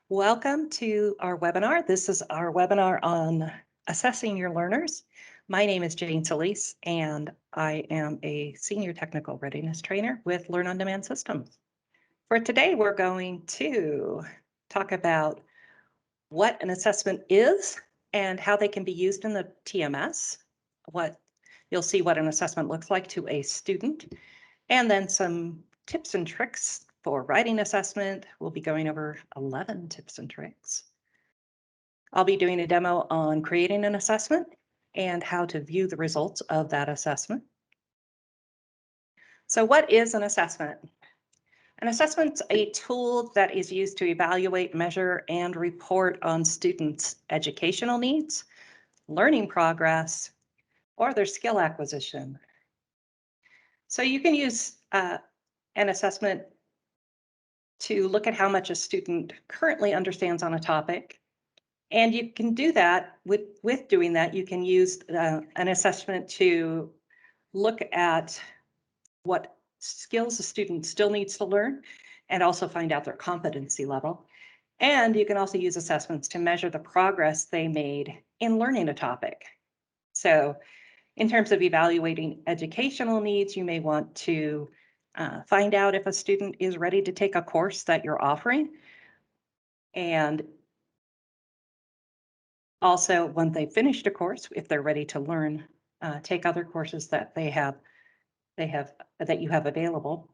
Welcome to our webinar. This is our webinar on assessing your learners. My name is Jane Solis, and I am a senior technical readiness trainer with Learn on Demand Systems. For today, we're going to talk about what an assessment is and how they can be used in the TMS. You'll see what an assessment looks like to a student, and then some tips and tricks for writing assessment. We'll be going over 11 tips and tricks. I'll be doing a demo on creating an assessment and how to view the results of that assessment. So what is an assessment? An assessment's a tool that is used to evaluate, measure, and report on students' educational needs, learning progress, or their skill acquisition. So you can use an assessment to look at how much a student currently understands on a topic. And you can do that with doing that, you can use an assessment to look at what skills a student still needs to learn and also find out their competency level. And you can also use assessments to measure the progress they made in learning a topic. So in terms of evaluating educational needs, you may want to find out if a student is ready to take a course that you're offering. And also, when they've finished a course, if they're ready to learn, take other courses that that you have available.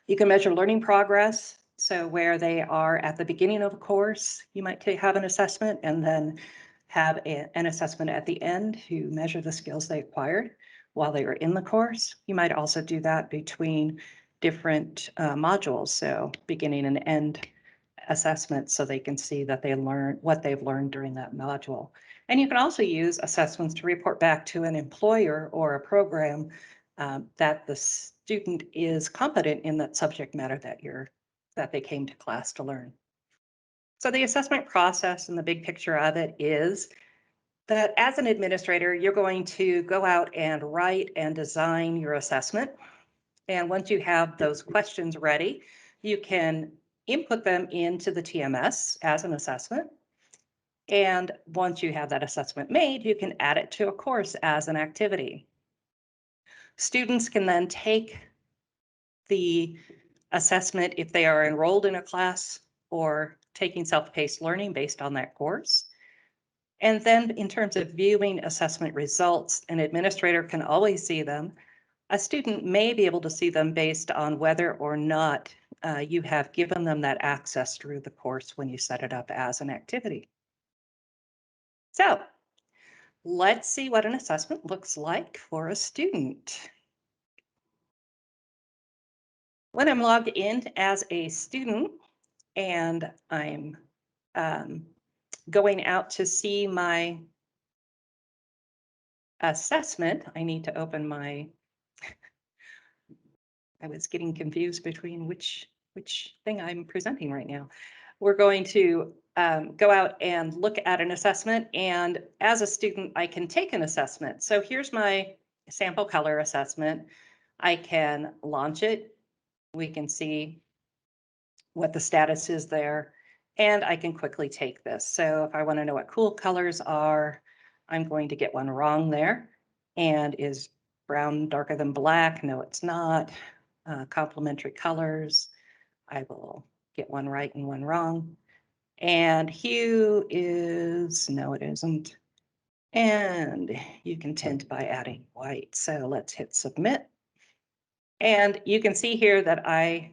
You can measure learning progress. So where they are at the beginning of a course, you might have an assessment and then have an assessment at the end to measure the skills they acquired while they were in the course. You might also do that between different modules, so beginning and end assessments, so they can see that they learn what they've learned during that module. And you can also use assessments to report back to an employer or a program that the student is competent in that subject matter that they came to class to learn. So the assessment process and the big picture of it is that as an administrator, you're going to go out and write and design your assessment. And once you have those questions ready, you can input them into the TMS as an assessment. And once you have that assessment made, you can add it to a course as an activity. Students can then take the assessment if they are enrolled in a class or taking self-paced learning based on that course. And then in terms of viewing assessment results, an administrator can always see them. A student may be able to see them based on whether or not you have given them that access through the course when you set it up as an activity. So let's see what an assessment looks like for a student. When I'm logged in as a student and I'm going out to see my assessment, I need to open my, I was getting confused between which thing I'm presenting right now. We're going to go out and look at an assessment, and as a student, I can take an assessment. So here's my sample color assessment. I can launch it. We can see what the status is there, and I can quickly take this. So if I want to know what cool colors are, I'm going to get one wrong there. And is brown darker than black? No, it's not. Complementary colors, I will get one right and one wrong. And hue is, no, it isn't. And you can tint by adding white. So let's hit submit. And you can see here that I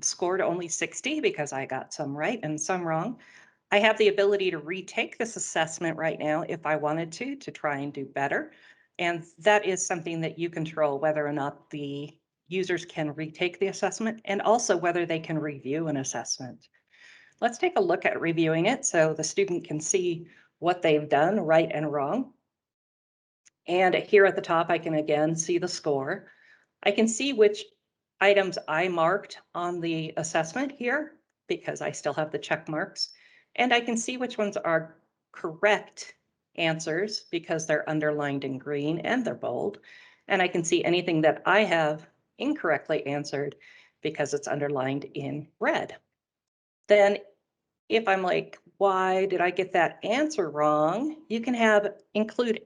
scored only 60 because I got some right and some wrong. I have the ability to retake this assessment right now if I wanted to try and do better. And that is something that you control, whether or not the users can retake the assessment and also whether they can review an assessment. Let's take a look at reviewing it so the student can see what they've done right and wrong. And here at the top, I can again see the score. I can see which items I marked on the assessment here because I still have the check marks. And I can see which ones are correct answers because they're underlined in green and they're bold. And I can see anything that I have incorrectly answered because it's underlined in red. Then if I'm like, why did I get that answer wrong? You can include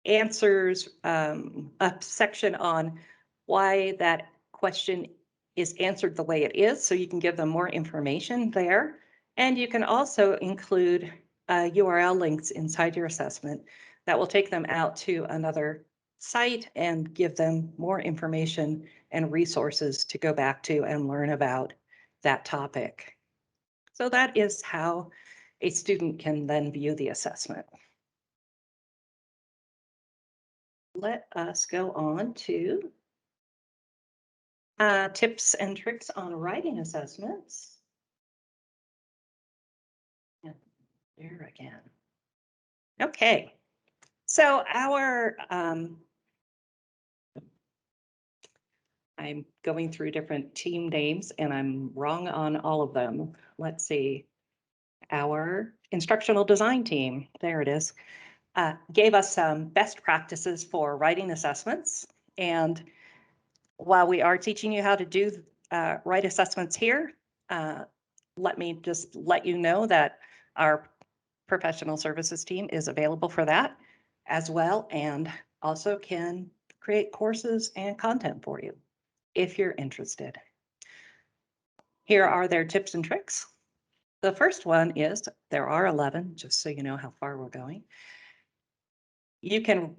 answers, a section on why that question is answered the way it is, so you can give them more information there. And you can also include URL links inside your assessment that will take them out to another site and give them more information and resources to go back to and learn about that topic. So that is how a student can then view the assessment. Let us go on to tips and tricks on writing assessments. And there again. Okay, so I'm going through different team names and I'm wrong on all of them. Let's see. Our instructional design team, there it is, gave us some best practices for writing assessments. And while we are teaching you how to do write assessments here, let me just let you know that our professional services team is available for that as well, and also can create courses and content for you if you're interested. Here are their tips and tricks. The first one is, there are 11, just so you know how far we're going. You can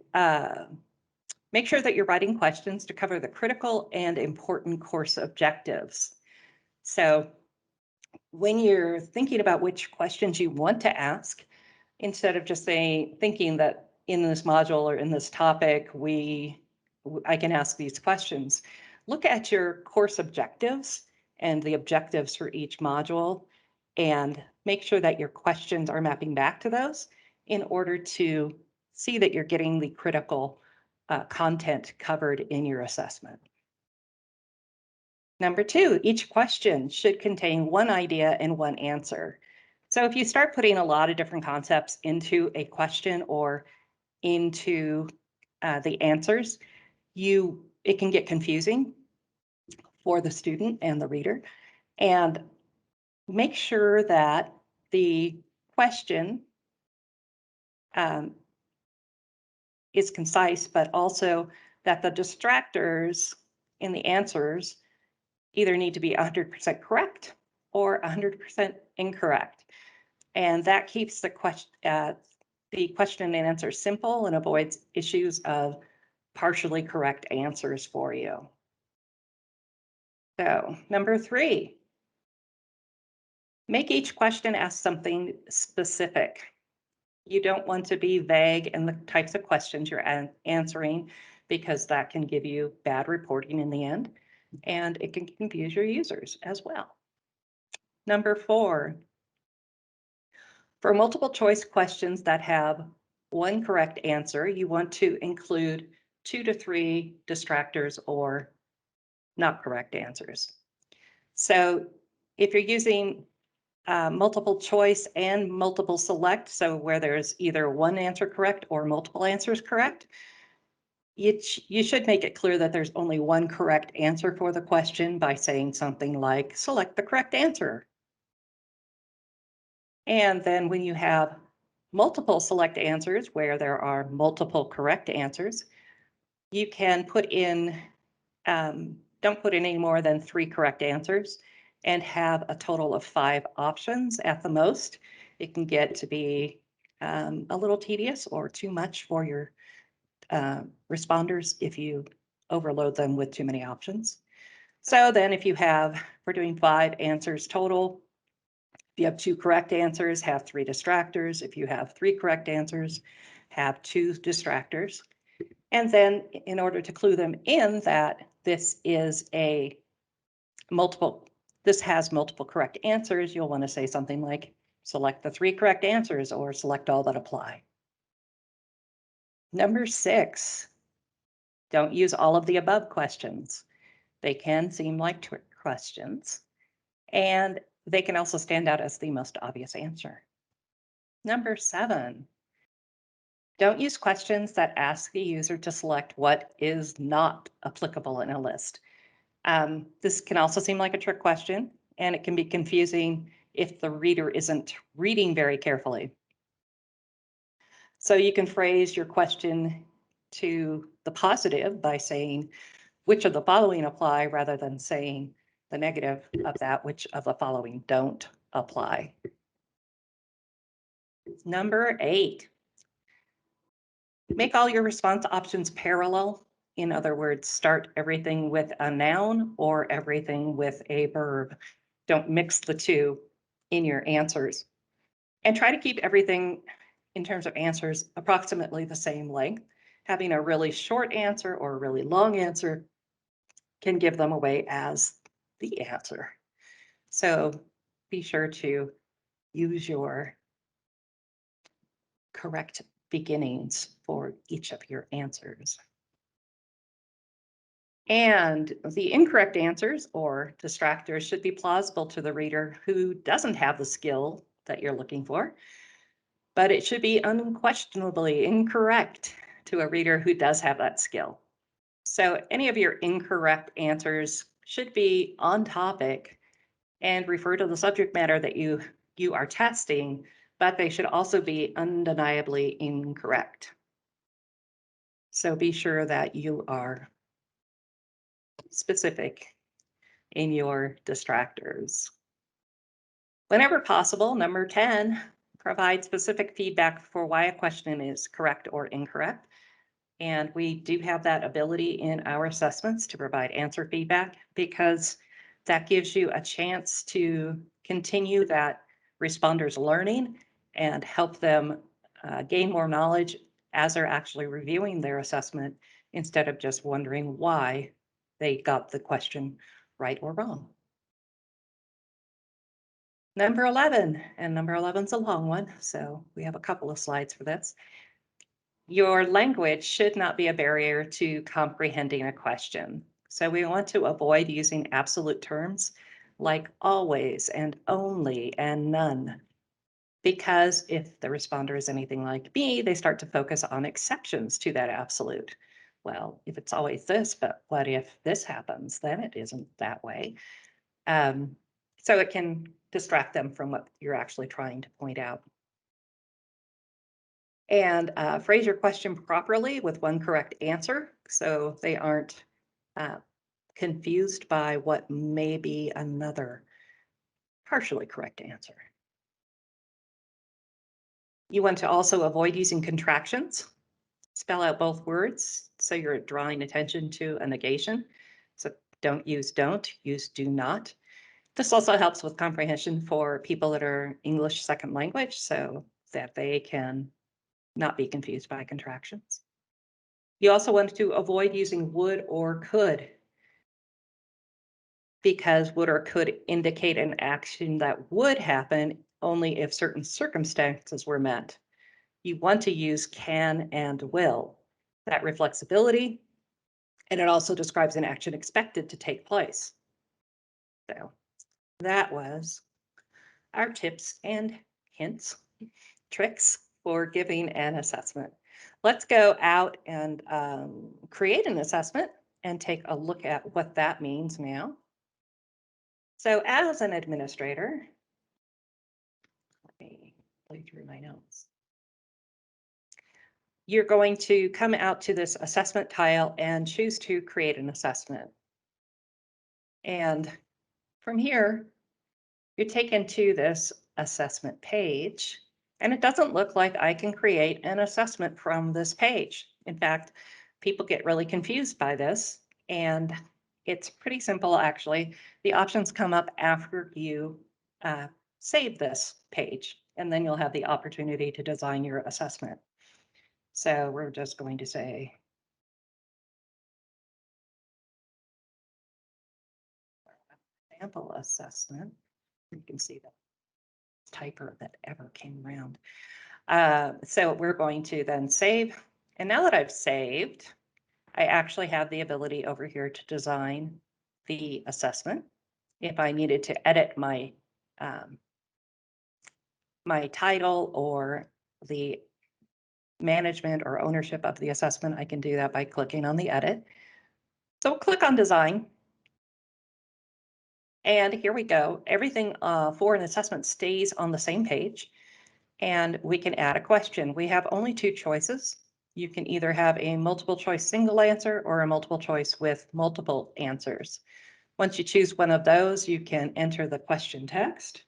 make sure that you're writing questions to cover the critical and important course objectives. So when you're thinking about which questions you want to ask, instead of just thinking that in this module or in this topic, I can ask these questions, look at your course objectives and the objectives for each module and make sure that your questions are mapping back to those in order to see that you're getting the critical content covered in your assessment. Number 2, each question should contain one idea and one answer. So if you start putting a lot of different concepts into a question or into the answers, it can get confusing for the student and the reader. And make sure that the question is concise, but also that the distractors in the answers either need to be 100% correct or 100% incorrect. And that keeps the question and answer simple and avoids issues of partially correct answers for you. So number 3, make each question ask something specific. You don't want to be vague in the types of questions you're answering, because that can give you bad reporting in the end, and it can confuse your users as well. Number 4, for multiple choice questions that have one correct answer, you want to include 2 to 3 distractors or not correct answers. So if you're using multiple choice and multiple select, so where there's either one answer correct or multiple answers correct, you should make it clear that there's only one correct answer for the question by saying something like, select the correct answer. And then when you have multiple select answers where there are multiple correct answers, you can put in, don't put in any more than 3 correct answers and have a total of 5 options at the most. It can get to be a little tedious or too much for your responders if you overload them with too many options. So then if we're doing 5 answers total, if you have 2 correct answers, have 3 distractors. If you have 3 correct answers, have 2 distractors. And then in order to clue them in that this has multiple correct answers, you'll want to say something like, select the 3 correct answers or select all that apply. Number 6, don't use all of the above questions. They can seem like trick questions, and they can also stand out as the most obvious answer. Number 7, don't use questions that ask the user to select what is not applicable in a list. This can also seem like a trick question, and it can be confusing if the reader isn't reading very carefully. So you can phrase your question to the positive by saying, which of the following apply, rather than saying the negative of that, which of the following don't apply. Number 8, make all your response options parallel. In other words, start everything with a noun or everything with a verb. Don't mix the two in your answers. And try to keep everything in terms of answers approximately the same length. Having a really short answer or a really long answer can give them away as the answer. So be sure to use your correct beginnings for each of your answers. And the incorrect answers or distractors should be plausible to the reader who doesn't have the skill that you're looking for, but it should be unquestionably incorrect to a reader who does have that skill. So any of your incorrect answers should be on topic and refer to the subject matter that you are testing, but they should also be undeniably incorrect. So be sure that you are specific in your distractors. Whenever possible, number 10, provide specific feedback for why a question is correct or incorrect. And we do have that ability in our assessments to provide answer feedback, because that gives you a chance to continue that responder's learning and help them gain more knowledge as they're actually reviewing their assessment, instead of just wondering why they got the question right or wrong. Number 11, and number 11's a long one, so we have a couple of slides for this. Your language should not be a barrier to comprehending a question. So we want to avoid using absolute terms like always and only and none, because if the responder is anything like me, they start to focus on exceptions to that absolute. Well, if it's always this, but what if this happens? Then it isn't that way. So it can distract them from what you're actually trying to point out. And phrase your question properly with one correct answer, so they aren't confused by what may be another partially correct answer. You want to also avoid using contractions. Spell out both words so you're drawing attention to a negation. So don't, use do not. This also helps with comprehension for people that are English second language, so that they can not be confused by contractions. You also want to avoid using would or could, because would or could indicate an action that would happen only if certain circumstances were met. You want to use can and will. That reflects ability, and it also describes an action expected to take place. So that was our tips and hints, tricks for giving an assessment. Let's go out and create an assessment and take a look at what that means now. So as an administrator, let me play through my notes. You're going to come out to this assessment tile and choose to create an assessment. And from here, you're taken to this assessment page, and it doesn't look like I can create an assessment from this page. In fact, people get really confused by this, and it's pretty simple, actually. The options come up after you save this page, and then you'll have the opportunity to design your assessment. So we're just going to say sample assessment. You can see the typer that ever came around. So we're going to then save. And now that I've saved, I actually have the ability over here to design the assessment. If I needed to edit my my title or the management or ownership of the assessment, I can do that by clicking on the edit. So click on design. And here we go. Everything for an assessment stays on the same page. And we can add a question. We have only two choices. You can either have a multiple choice single answer or a multiple choice with multiple answers. Once you choose one of those, you can enter the question text.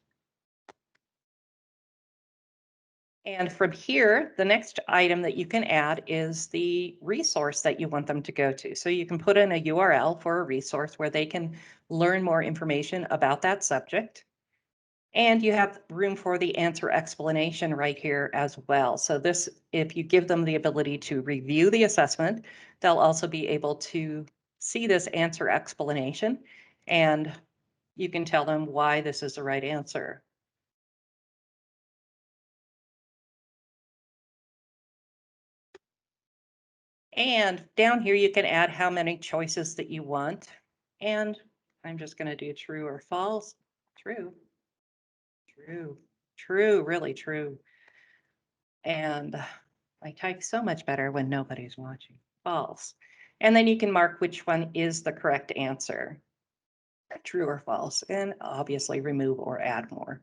And from here, the next item that you can add is the resource that you want them to go to. So you can put in a URL for a resource where they can learn more information about that subject. And you have room for the answer explanation right here as well. So this, if you give them the ability to review the assessment, they'll also be able to see this answer explanation, and you can tell them why this is the right answer. And down here, you can add how many choices that you want. And I'm just going to do true or false. True, true, true, really true. And I type so much better when nobody's watching. False. And then you can mark which one is the correct answer, true or false, and obviously remove or add more.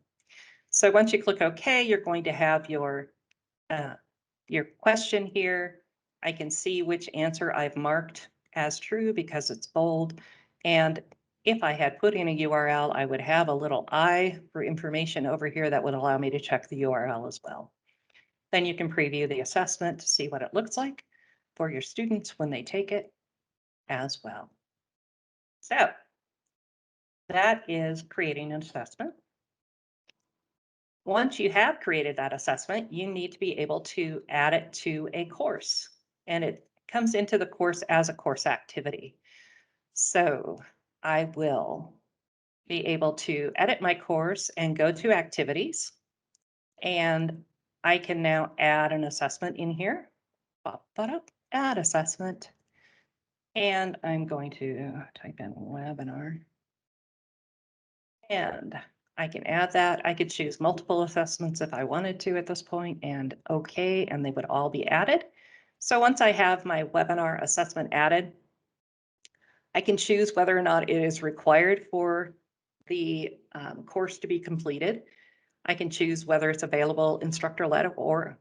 So once you click OK, you're going to have your question here. I can see which answer I've marked as true because it's bold. And if I had put in a URL, I would have a little I for information over here that would allow me to check the URL as well. Then you can preview the assessment to see what it looks like for your students when they take it as well. So that is creating an assessment. Once you have created that assessment, you need to be able to add it to a course, and it comes into the course as a course activity. So I will be able to edit my course and go to activities, and I can now add an assessment in here. Add assessment. And I'm going to type in webinar. And I can add that. I could choose multiple assessments if I wanted to at this point, and OK, and they would all be added. So once I have my webinar assessment added, I can choose whether or not it is required for the course to be completed. I can choose whether it's available instructor-led or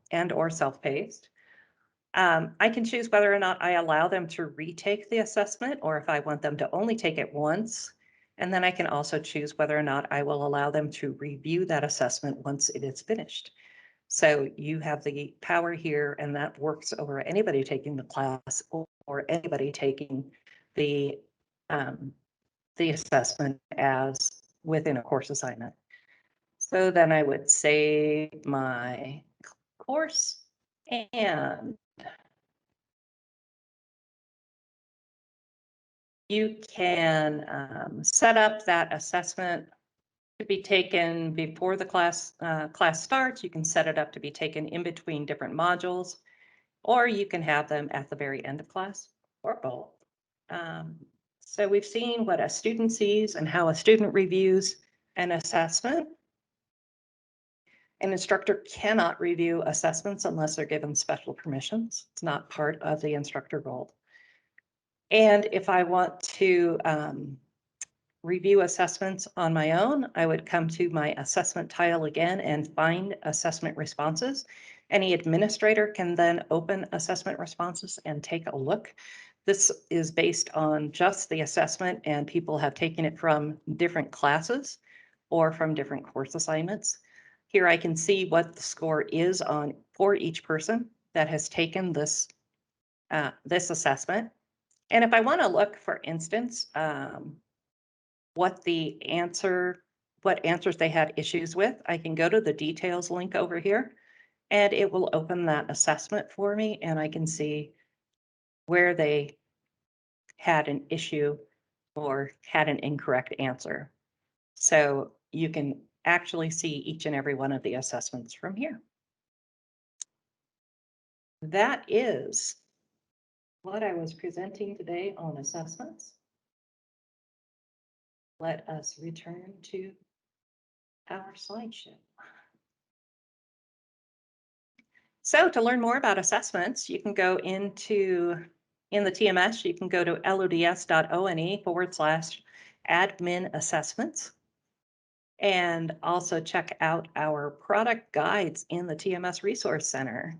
self-paced. I can choose whether or not I allow them to retake the assessment or if I want them to only take it once. And then I can also choose whether or not I will allow them to review that assessment once it is finished. So you have the power here, and that works over anybody taking the class or anybody taking the assessment as within a course assignment. So then I would save my course, and you can set up that assessment to be taken before the class starts. You can set it up to be taken in between different modules, or you can have them at the very end of class, or both. So we've seen what a student sees and how a student reviews an assessment. An instructor cannot review assessments unless they're given special permissions. It's not part of the instructor role. And if I want to review assessments on my own, I would come to my assessment tile again and find assessment responses. Any administrator can then open assessment responses and take a look. This is based on just the assessment, and people have taken it from different classes or from different course assignments. Here I can see what the score is for each person that has taken this assessment. And if I want to look, for instance, what answers they had issues with, I can go to the details link over here, and it will open that assessment for me, and I can see where they had an issue or had an incorrect answer. So you can actually see each and every one of the assessments from here. That is what I was presenting today on assessments. Let us return to our slideshow. So to learn more about assessments, you can go in the TMS, you can go to lods.one/assessment admin assessments. And also check out our product guides in the TMS Resource Center.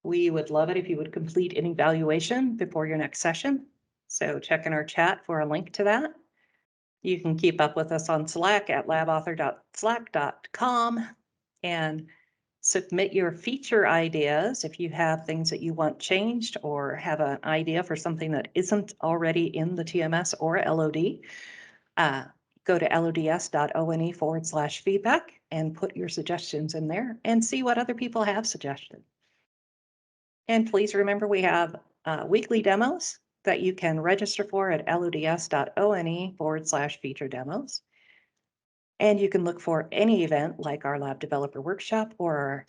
We would love it if you would complete an evaluation before your next session. So check in our chat for a link to that. You can keep up with us on Slack at labauthor.slack.com and submit your feature ideas if you have things that you want changed or have an idea for something that isn't already in the TMS or LOD. Go to lods.one/feedback and put your suggestions in there and see what other people have suggested. And please remember, we have weekly demos that you can register for at lods.one/feature demos. And you can look for any event like our lab developer workshop or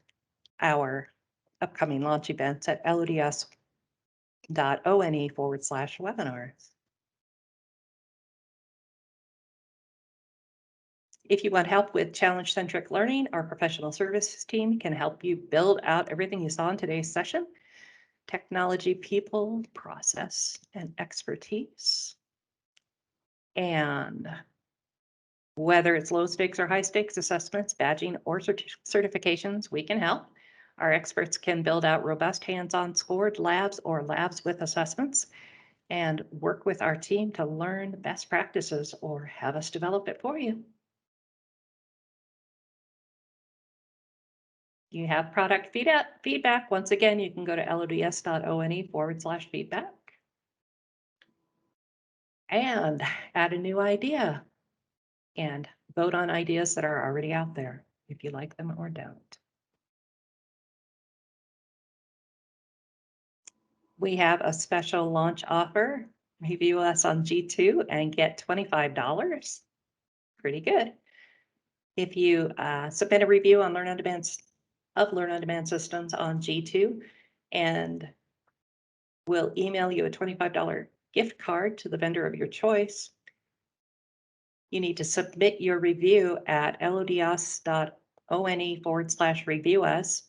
our upcoming launch events at lods.one/webinars. If you want help with challenge-centric learning, our professional services team can help you build out everything you saw in today's session: technology, people, process, and expertise. And whether it's low stakes or high stakes assessments, badging, or certifications, we can help. Our experts can build out robust hands-on scored labs or labs with assessments and work with our team to learn best practices or have us develop it for you. You have product feedback. Once again, you can go to lods.one/feedback and add a new idea and vote on ideas that are already out there if you like them or don't. We have a special launch offer. Review us on G2 and get $25. Pretty good. If you submit a review on Learn on Demand systems on G2, and we'll email you a $25 gift card to the vendor of your choice. You need to submit your review at lods.one/review us,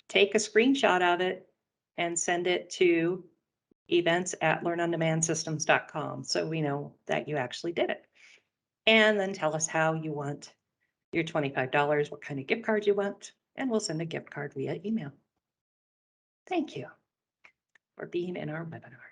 take a screenshot of it, and send it to events@learnondemandsystems.com so we know that you actually did it. And then tell us how you want your $25, what kind of gift card you want, and we'll send a gift card via email. Thank you for being in our webinar.